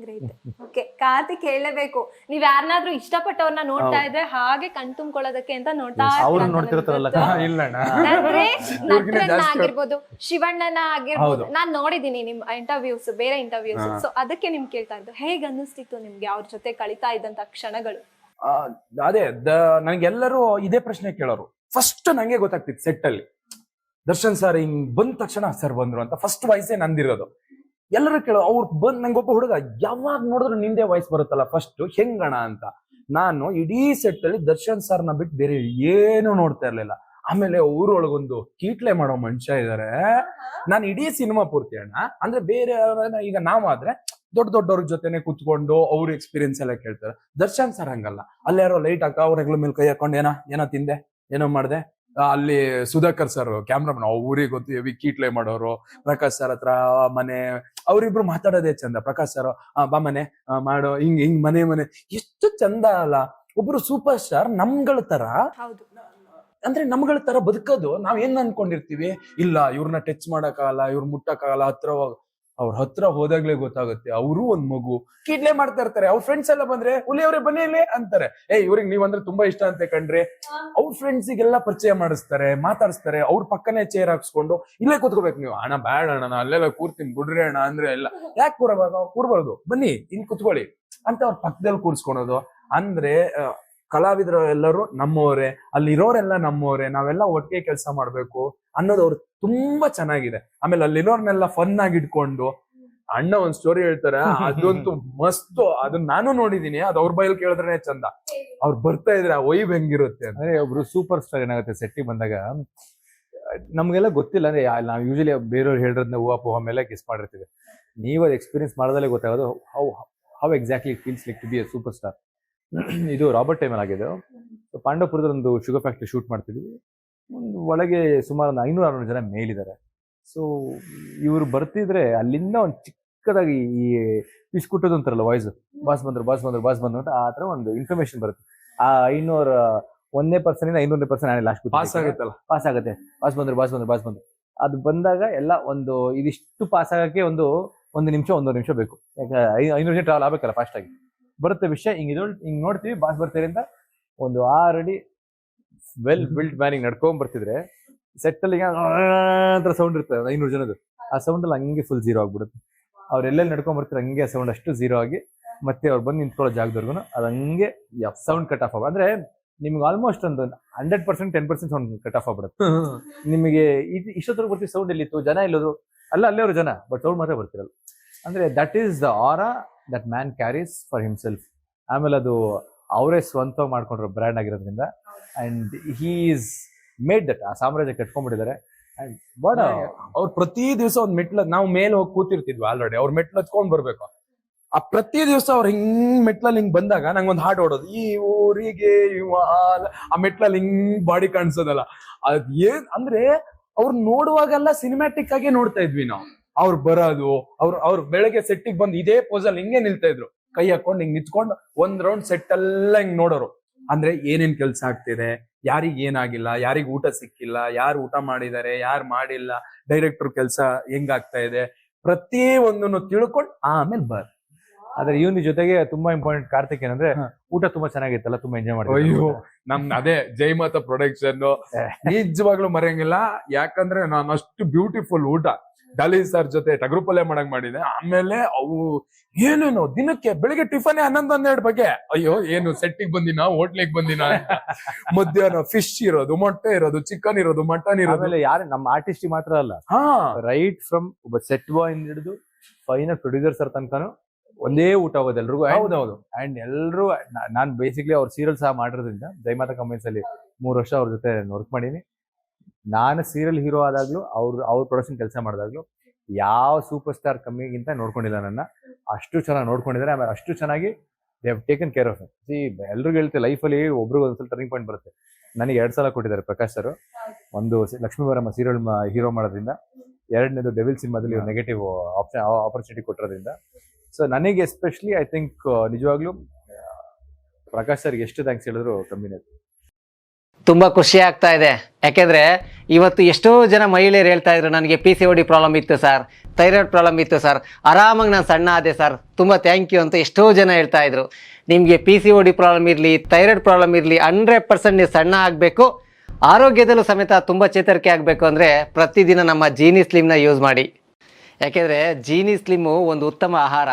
Great. Okay, Karthik ಹೇಳಲೇಬೇಕು, ನೀವ್ ಯಾರನ್ನಾದ್ರೂ ಇಷ್ಟಪಟ್ಟವ್ರನ್ನ ನೋಡ್ತಾ ಇದ್ರೆ ಹಾಗೆ ಕಣ್ ತುಂಬ್ಕೊಳ್ಳೋದಕ್ಕೆ ಅಂತ ನೋಡ್ತಾ ಅವ್ರು ನೋಡ್ತಿರ್ತಾರಲ್ಲ. ಇಲ್ಲಣ್ಣ, ಅಂದ್ರೆ ನಟರನ್ನ ಆಗಿರ್ಬೋದು, ಶಿವಣ್ಣನ ಆಗಿರ್ಬೋದು, ನಾನ್ ನೋಡಿದೀನಿ ನಿಮ್ ಇಂಟರ್ವ್ಯೂಸ್, ಬೇರೆ ಇಂಟರ್ವ್ಯೂಸ್. ಸೊ ಅದಕ್ಕೆ ನಿಮ್ ಕೇಳ್ತಾ ಇದ್ದು, ಹೇಗ್ ಅನ್ನಿಸ್ತಿತ್ತು ನಿಮ್ಗೆ ಅವ್ರ ಜೊತೆ ಕಳಿತಾ ಇದ್ದಂತ ಕ್ಷಣಗಳು? ಅದೇ ನನಗೆಲ್ಲರೂ ಇದೇ ಪ್ರಶ್ನೆ ಕೇಳೋರು. ಫಸ್ಟ್ ನಂಗೆ ಗೊತ್ತಾಗ್ತಿತ್ತು ಸೆಟ್ ಅಲ್ಲಿ ದರ್ಶನ್ ಸರ್ ಹಿಂಗ್ ಬಂದ ತಕ್ಷಣ ಸರ್ ಬಂದ್ರು ಅಂತ ಫಸ್ಟ್ ವಾಯ್ಸೇ ನಂದಿರೋದು. ಎಲ್ಲರೂ ಕೇಳೋ ಅವ್ರು ಬಂದ್, ನಂಗೊಬ್ಬ ಹುಡುಗ ಯಾವಾಗ ನೋಡಿದ್ರು ನಿಂದೆ ವಾಯ್ಸ್ ಬರುತ್ತಲ್ಲ ಫಸ್ಟ್, ಹೆಂಗಣ ಅಂತ. ನಾನು ಇಡೀ ಸೆಟ್ ಅಲ್ಲಿ ದರ್ಶನ್ ಸರ್ನ ಬಿಟ್ಟು ಬೇರೆ ಏನು ನೋಡ್ತಾ ಇರ್ಲಿಲ್ಲ. ಆಮೇಲೆ ಊರೊಳಗೊಂದು ಕೀಟ್ಲೆ ಮಾಡೋ ಮನುಷ್ಯ ಇದಾರೆ. ನಾನು ಇಡೀ ಸಿನಿಮಾ ಪೂರ್ತಿ ಅಣ್ಣ, ಅಂದ್ರೆ ಬೇರೆ ಈಗ ನಾವಾದ್ರೆ ದೊಡ್ಡ ದೊಡ್ಡವ್ರ ಜೊತೆನೆ ಕುತ್ಕೊಂಡು ಅವ್ರ ಎಕ್ಸ್ಪೀರಿಯನ್ಸ್ ಎಲ್ಲ ಕೇಳ್ತಾರೆ. ದರ್ಶನ್ ಸರ್ ಹಂಗಲ್ಲ. ಅಲ್ಲಿ ಯಾರೋ ಲೈಟ್ ಹಾಕ ಅವ್ರ ಹೆಗ್ಲ ಮೇಲೆ ಕೈ ಹಾಕೊಂಡು ಏನೋ ತಿಂದೆ, ಏನೋ ಮಾಡ್ದೆ. ಅಲ್ಲಿ ಸುಧಾಕರ್ ಸರ್ ಕ್ಯಾಮ್ರಾಮನ್, ಅವ್ರಿಗೆ ಗೊತ್ತು ಹೆವಿ ಕೀಟ್ಲೆ ಮಾಡೋರು. ಪ್ರಕಾಶ್ ಸರ್ ಹತ್ರ ಮನೆ, ಅವ್ರಿಬ್ರು ಮಾತಾಡೋದೇ ಚಂದ. ಪ್ರಕಾಶ್ ಸರ್ ಬಾ ಮನೆ ಮಾಡೋ, ಹಿಂಗ್ ಮನೆ ಎಷ್ಟು ಚಂದ ಅಲ್ಲ. ಒಬ್ರು ಸೂಪರ್ ಸ್ಟಾರ್ ನಮ್ಗಳ ತರ, ಅಂದ್ರೆ ನಮ್ಗಳ ತರ ಬದುಕೋದು ನಾವ್ ಏನ್ ಅನ್ಕೊಂಡಿರ್ತೀವಿ, ಇಲ್ಲ ಇವ್ರನ್ನ ಟಚ್ ಮಾಡಕ್ಕಾಗಲ್ಲ, ಇವ್ರ ಮುಟ್ಟಕ್ಕಾಗಲ್ಲ, ಅವ್ರ ಹತ್ರ ಹೋದಾಗ್ಲೇ ಗೊತ್ತಾಗುತ್ತೆ ಅವರು ಒಂದ್ ಮಗು. ಕೀಡ್ಲೆ ಮಾಡ್ತಾ ಇರ್ತಾರೆ. ಅವ್ರ ಫ್ರೆಂಡ್ಸ್ ಎಲ್ಲ ಬಂದ್ರೆ ಹುಲಿ ಅವ್ರೆ ಬನ್ನಿ ಇಲ್ಲಿ ಅಂತಾರೆ. ಇವ್ರಿಗೆ ನೀವಂದ್ರೆ ತುಂಬಾ ಇಷ್ಟ ಅಂತ ಕಂಡ್ರೆ ಅವ್ರ ಫ್ರೆಂಡ್ಸಿಗೆಲ್ಲ ಪರಿಚಯ ಮಾಡಿಸ್ತಾರೆ, ಮಾತಾಡಿಸ್ತಾರೆ. ಅವ್ರ ಪಕ್ಕನೆ ಚೇರ್ ಹಾಕ್ಸ್ಕೊಂಡು ಇಲ್ಲೇ ಕೂತ್ಕೋಬೇಕು ನೀವು. ಅಣ್ಣ ಬ್ಯಾಡ ಅಣ್ಣ, ನಾ ಅಲ್ಲೆಲ್ಲ ಕೂರ್ತೀನಿ ಬಿಡ್ರಿ ಅಣ್ಣ ಅಂದ್ರೆ ಎಲ್ಲ ಯಾಕೆ ಕೂರ್ಬಾರ್ದು, ಬನ್ನಿ ಇಲ್ಲಿ ಕುತ್ಕೊಳ್ಳಿ ಅಂತ ಅವ್ರ ಪಕ್ಕದಲ್ಲಿ ಕೂರ್ಸ್ಕೊಳೋದು. ಅಂದ್ರೆ ಕಲಾವಿದರು ಎಲ್ಲರೂ ನಮ್ಮವರೇ, ಅಲ್ಲಿರೋರೆಲ್ಲ ನಮ್ಮವರೇ, ನಾವೆಲ್ಲ ಒಟ್ಟಿಗೆ ಕೆಲಸ ಮಾಡ್ಬೇಕು ಅನ್ನೋದು ಅವ್ರು ತುಂಬಾ ಚೆನ್ನಾಗಿದೆ. ಆಮೇಲೆ ಅಲ್ಲಿರೋರ್ನೆಲ್ಲ ಫನ್ ಆಗಿ ಇಟ್ಕೊಂಡು ಅಣ್ಣ ಒಂದ್ ಸ್ಟೋರಿ ಹೇಳ್ತಾರೆ, ಅದಂತೂ ಮಸ್ತ್. ಅದನ್ನ ನಾನು ನೋಡಿದೀನಿ, ಅದು ಅವ್ರ ಬೈಲ್ ಕೇಳಿದ್ರೆ ಚಂದ. ಅವ್ರು ಬರ್ತಾ ಇದ್ರೆ ಆ ವೈಬ್ ಹೆಂಗಿರುತ್ತೆ ಅಂದ್ರೆ. ಒಬ್ರು ಸೂಪರ್ ಸ್ಟಾರ್ ಏನಾಗುತ್ತೆ ಸೆಟ್ಟಿಗೆ ಬಂದಾಗ ನಮ್ಗೆಲ್ಲ ಗೊತ್ತಿಲ್ಲ. ಅಂದ್ರೆ ನಾವು ಯೂಶಲಿ ಬೇರೆಯವ್ರು ಹೇಳಿರೋದನ್ನ ಹೂವ ಮೇಲೆ ಗೆಸ್ ಮಾಡಿರ್ತೀವಿ. ನೀವು ಅದು ಎಕ್ಸ್ಪೀರಿಯನ್ಸ್ ಮಾಡೋದಲ್ಲೇ ಗೊತ್ತಾಗೋದು how exactly it feels like to be a superstar. ಇದು ರಾಬರ್ಟ್ ಟೈಮಲ್ಲಿ ಆಗಿದೆ. ಪಾಂಡವಪುರದ ಒಂದು ಶುಗರ್ ಫ್ಯಾಕ್ಟ್ರಿ ಶೂಟ್ ಮಾಡ್ತಿದ್ವಿ. ಒಂದು ಒಳಗೆ ಸುಮಾರು ಒಂದು 500-600 ಜನ ಮೇಲಿದ್ದಾರೆ. ಸೊ ಇವ್ರು ಬರ್ತಿದ್ರೆ ಅಲ್ಲಿಂದ ಒಂದು ಚಿಕ್ಕದಾಗಿ ಈ ಫಿಶ್ ಕುಟ್ಟೋದು ಅಂತಾರಲ್ಲ ವಾಯ್ಸ್, ಬಾಸ್ ಬಂದ್ರು ಅಂತ ಆ ತರ ಒಂದು ಇನ್ಫಾರ್ಮೇಶನ್ ಬರುತ್ತೆ. ಆ 1% 500% ಲಾಸ್ಟ್ ಪಾಸ್ ಆಗುತ್ತಲ್ಲ, ಪಾಸ್ ಆಗುತ್ತೆ. ಬಾಸ್ ಬಂದ್ರು ಅದು ಬಂದಾಗ ಎಲ್ಲ ಒಂದು ಇದಿಷ್ಟು ಪಾಸ್ ಆಗಕ್ಕೆ ಒಂದು ನಿಮಿಷ 1.5 ನಿಮಿಷ ಬೇಕು. ಯಾಕೆ 500 ಜನ ಟ್ರಾವೆಲ್ ಆಗ್ಬೇಕಲ್ಲ ಫಾಸ್ಟ್ ಆಗಿ. ಬರುತ್ತೆ ವಿಷಯ ಹಿಂಗ್ ನೋಡ್ತೀವಿ, ಬಾಸ್ ಬರ್ತಾರೆ ಅಂತ ಒಂದು 6 ಅಡಿ ವೆಲ್ ಬಿಲ್ಟ್ ಮ್ಯಾನಿಂಗ್ ನಡ್ಕೊಂಡ್ ಬರ್ತಿದ್ರೆ ಸೆಟ್ ಅಲ್ಲಿ ಅಂತ ಸೌಂಡ್ ಇರ್ತದೆ 500 ಜನದ್ದು. ಆ ಸೌಂಡ್ ಅಲ್ಲಿ ಹಂಗೆ ಫುಲ್ ಝೀರೋ ಆಗ್ಬಿಡುತ್ತೆ. ಅವ್ರು ಎಲ್ಲೆಲ್ಲಿ ನಡ್ಕೊಂಡ್ ಬರ್ತಾರೆ ಹಂಗೆ ಆ ಸೌಂಡ್ ಅಷ್ಟು ಝೀರೋ ಆಗಿ ಮತ್ತೆ ಅವ್ರು ಬಂದು ನಿಂತ್ಕೊಳ್ಳೋ ಜಾಗದವರೆಗೂ ಅದು ಹಂಗೆ ಸೌಂಡ್ ಕಟ್ ಆಫ್ ಆಗ, ಅಂದ್ರೆ ನಿಮ್ಗೆ ಆಲ್ಮೋಸ್ಟ್ ಒಂದು 100% 10% ಸೌಂಡ್ ಕಟ್ ಆಫ್ ಆಗ್ಬಿಡುತ್ತೆ. ನಿಮಗೆ ಇಷ್ಟೊತ್ತರೆಗೂ ಬರ್ತೀವಿ, ಸೌಂಡ್ ಎಲ್ಲಿತ್ತು, ಜನ ಇಲ್ಲೋದು ಅಲ್ಲೇ ಅವ್ರ ಜನ, ಬಟ್ ಸೌಂಡ್ ಮಾತ್ರ ಬರ್ತಿರಲ್ಲ. ಅಂದ್ರೆ that is the aura that man carries for himself. ಆಮೇಲೆ ಅದು ಅವರೇ ಸ್ವಂತ ಮಾಡ್ಕೊಂಡ್ರು ಬ್ರ್ಯಾಂಡ್ ಆಗಿರೋದ್ರಿಂದ. And he is made that, ಆ ಸಾಮ್ರಾಜ್ಯ ಕಟ್ಕೊಂಡ್ಬಿಟ್ಟಿದ್ದಾರೆ. ಅವ್ರು ಪ್ರತಿ ದಿವಸ ಒಂದ್ ಮೆಟ್ಲ, ನಾವು ಮೇಲೆ ಹೋಗಿ ಕೂತಿರ್ತಿದ್ವಿ ಆಲ್ರೆಡಿ, ಅವ್ರ ಮೆಟ್ಲು ಹತ್ಕೊಂಡ್ ಬರ್ಬೇಕು. ಆ ಪ್ರತಿ ದಿವಸ ಅವ್ರ ಹಿಂಗ್ ಮೆಟ್ಲಲ್ಲಿ ಹಿಂಗ್ ಬಂದಾಗ ನಂಗೊಂದ್ ಹಾಡ್ ಓಡೋದು, ಈ ಊರಿಗೆ ಆ ಮೆಟ್ಲಲ್ಲಿ ಹಿಂಗ್ ಬಾಡಿ ಕಾಣಿಸೋದಲ್ಲ. ಅದ್ ಏನ್ ಅಂದ್ರೆ ಅವ್ರು ನೋಡುವಾಗೆಲ್ಲ ಸಿನಿಮ್ಯಾಟಿಕ್ ಆಗಿ ನೋಡ್ತಾ ಇದ್ವಿ ನಾವು. ಅವ್ರು ಬರೋದು, ಅವ್ರು ಬೆಳಗ್ಗೆ ಸೆಟ್ಟಿಗೆ ಬಂದು ಇದೇ ಪೋಸಲ್ಲಿ ಹಿಂಗೆ ನಿಲ್ತಾ ಇದ್ರು, ಕೈ ಹಾಕೊಂಡು ಹಿಂಗ್ ನಿಂತ್ಕೊಂಡು ಒಂದ್ ರೌಂಡ್ ಸೆಟ್ ಎಲ್ಲ ಹಿಂಗ್ ನೋಡೋರು. ಅಂದ್ರೆ ಏನೇನ್ ಕೆಲ್ಸ ಆಗ್ತಿದೆ, ಯಾರಿಗ್ ಏನಾಗಿಲ್ಲ, ಯಾರಿಗ್ ಊಟ ಸಿಕ್ಕಿಲ್ಲ, ಯಾರು ಊಟ ಮಾಡಿದ್ದಾರೆ, ಯಾರು ಮಾಡಿಲ್ಲ, ಡೈರೆಕ್ಟರ್ ಕೆಲ್ಸ ಹೆಂಗಾಗ್ತಾ ಇದೆ, ಪ್ರತಿ ಒಂದನ್ನು ತಿಳ್ಕೊಂಡು ಆಮೇಲೆ ಆದ್ರೆ ಇವನ್ ಜೊತೆಗೆ ತುಂಬಾ ಇಂಪಾರ್ಟೆಂಟ್ ಕಾರ್ತಿಕ್ ಏನಂದ್ರೆ ಊಟ ತುಂಬಾ ಚೆನ್ನಾಗಿತ್ತಲ್ಲ, ತುಂಬಾ ಎಂಜಾಯ್ ಮಾಡಿ. ಅಯ್ಯೋ ಅದೇ ಜೈಮಾತ ಪ್ರೊಡಕ್ಷನ್ ನಿಜವಾಗ್ಲೂ ಮರೆಯಂಗಿಲ್ಲ. ಯಾಕಂದ್ರೆ ನಾನು ಅಷ್ಟು ಬ್ಯೂಟಿಫುಲ್ ಊಟ ಡಾಲಿ ಸರ್ ಜೊತೆ ಟಗರುಪಲ್ಯ ಮಾಡಕ್ ಮಾಡಿದೆ. ಆಮೇಲೆ ಅವು ಏನೇನು ದಿನಕ್ಕೆ ಬೆಳಿಗ್ಗೆ ಟಿಫನ್ 11-12 ಬಗ್ಗೆ, ಅಯ್ಯೋ ಏನು ಸೆಟ್ಟಿಗೆ ಬಂದಿನ, ಹೋಟ್ಲಿಗೆ ಬಂದಿನ. ಮಧ್ಯಾಹ್ನ ಫಿಶ್ ಇರೋದು, ಮೊಟ್ಟೆ ಇರೋದು, ಚಿಕನ್ ಇರೋದು, ಮಟನ್ ಇರೋದು. ಯಾರು ನಮ್ಮ ಆರ್ಟಿಸ್ಟ್ ಮಾತ್ರ ಅಲ್ಲ, ರೈಟ್ ಫ್ರಮ್ ಒಬ್ಬ ಸೆಟ್ ಬಾಯ್ ಹಿಡಿದು ಫೈನಲ್ ಪ್ರೊಡ್ಯೂಸರ್ ಸರ್ ತನಕನು ಒಂದೇ ಊಟ ಹೋಗೋದು ಎಲ್ರಿಗೂ. ಹೌದೌದು. ಅಂಡ್ ಎಲ್ರು ನಾನ್ ಬೇಸಿಕ್ಲಿ ಅವ್ರ ಸೀರಿಯಲ್ ಸಹ ಮಾಡಿರೋದ್ರಿಂದ ಜೈಮಾತಾ ಕಂಪನೀಸ್ ಅಲ್ಲಿ 3 ವರ್ಷ ಅವ್ರ ಜೊತೆ ವರ್ಕ್ ಮಾಡೀನಿ. ನಾನು ಸೀರಿಯಲ್ ಹೀರೋ ಆದಾಗ್ಲೂ ಅವ್ರ ಪ್ರೊಡಕ್ಷನ್ ಕೆಲಸ ಮಾಡಿದಾಗ್ಲೂ ಯಾವ ಸೂಪರ್ ಸ್ಟಾರ್ ಕಮ್ಮಿಗಿಂತ ನೋಡ್ಕೊಂಡಿಲ್ಲ ನನ್ನ. ಅಷ್ಟು ಚೆನ್ನಾಗಿ ನೋಡ್ಕೊಂಡಿದ್ದಾರೆ. ಆಮೇಲೆ ಅಷ್ಟು ಚೆನ್ನಾಗಿ they have taken care of. ಎಲ್ರಿಗೂ ಹೇಳ್ತೆ ಲೈಫಲ್ಲಿ ಒಬ್ರಿಗೆ ಒಂದ್ಸಲ ಟರ್ನಿಂಗ್ ಪಾಯಿಂಟ್ ಬರುತ್ತೆ. ನನಗೆ 2 ಸಲ ಕೊಟ್ಟಿದ್ದಾರೆ ಪ್ರಕಾಶ್ ಸರ್. ಒಂದು ಲಕ್ಷ್ಮೀವರಮ್ಮ ಸೀರಿಯಲ್ ಹೀರೋ ಮಾಡೋದ್ರಿಂದ, 2ನೇದು ಡೆವಿಲ್ ಸಿನಿಮಾದಲ್ಲಿ ನೆಗೆಟಿವ್ ಆಪರ್ಚುನಿಟಿ ಕೊಟ್ಟಿರೋದ್ರಿಂದ. ಸೊ ನನಗೆ ಎಸ್ಪೆಷಲಿ ಐ ಥಿಂಕ್ ನಿಜವಾಗ್ಲೂ ಪ್ರಕಾಶ್ ಸರ್ಗೆ ಎಷ್ಟು ಥ್ಯಾಂಕ್ಸ್ ಹೇಳಿದ್ರು ಕಮ್ಮಿನೇ. ತುಂಬ ಖುಷಿ ಆಗ್ತಾ ಇದೆ. ಯಾಕೆಂದರೆ ಇವತ್ತು ಎಷ್ಟೋ ಜನ ಮಹಿಳೆಯರು ಹೇಳ್ತಾ ಇದ್ರು, ನನಗೆ PCOD ಪ್ರಾಬ್ಲಮ್ ಇತ್ತು ಸರ್, ಥೈರಾಯ್ಡ್ ಪ್ರಾಬ್ಲಮ್ ಇತ್ತು ಸರ್, ಆರಾಮಾಗಿ ನಾನು ಸಣ್ಣ ಆದೆ ಸರ್, ತುಂಬ ಥ್ಯಾಂಕ್ ಯು ಅಂತ ಎಷ್ಟೋ ಜನ ಹೇಳ್ತಾ ಇದ್ರು. ನಿಮಗೆ PCOD ಪ್ರಾಬ್ಲಮ್ ಇರಲಿ, ಥೈರಾಯ್ಡ್ ಪ್ರಾಬ್ಲಮ್ ಇರಲಿ, 100% ನೀವು ಸಣ್ಣ ಆಗಬೇಕು, ಆರೋಗ್ಯದಲ್ಲೂ ಸಮೇತ ತುಂಬ ಚೇತರಿಕೆ ಆಗಬೇಕು ಅಂದರೆ ಪ್ರತಿದಿನ ನಮ್ಮ ಜೀನಿ ಸ್ಲಿಮ್ನ ಯೂಸ್ ಮಾಡಿ. ಯಾಕೆಂದರೆ ಜೀನಿ ಸ್ಲಿಮ್ಮು ಒಂದು ಉತ್ತಮ ಆಹಾರ.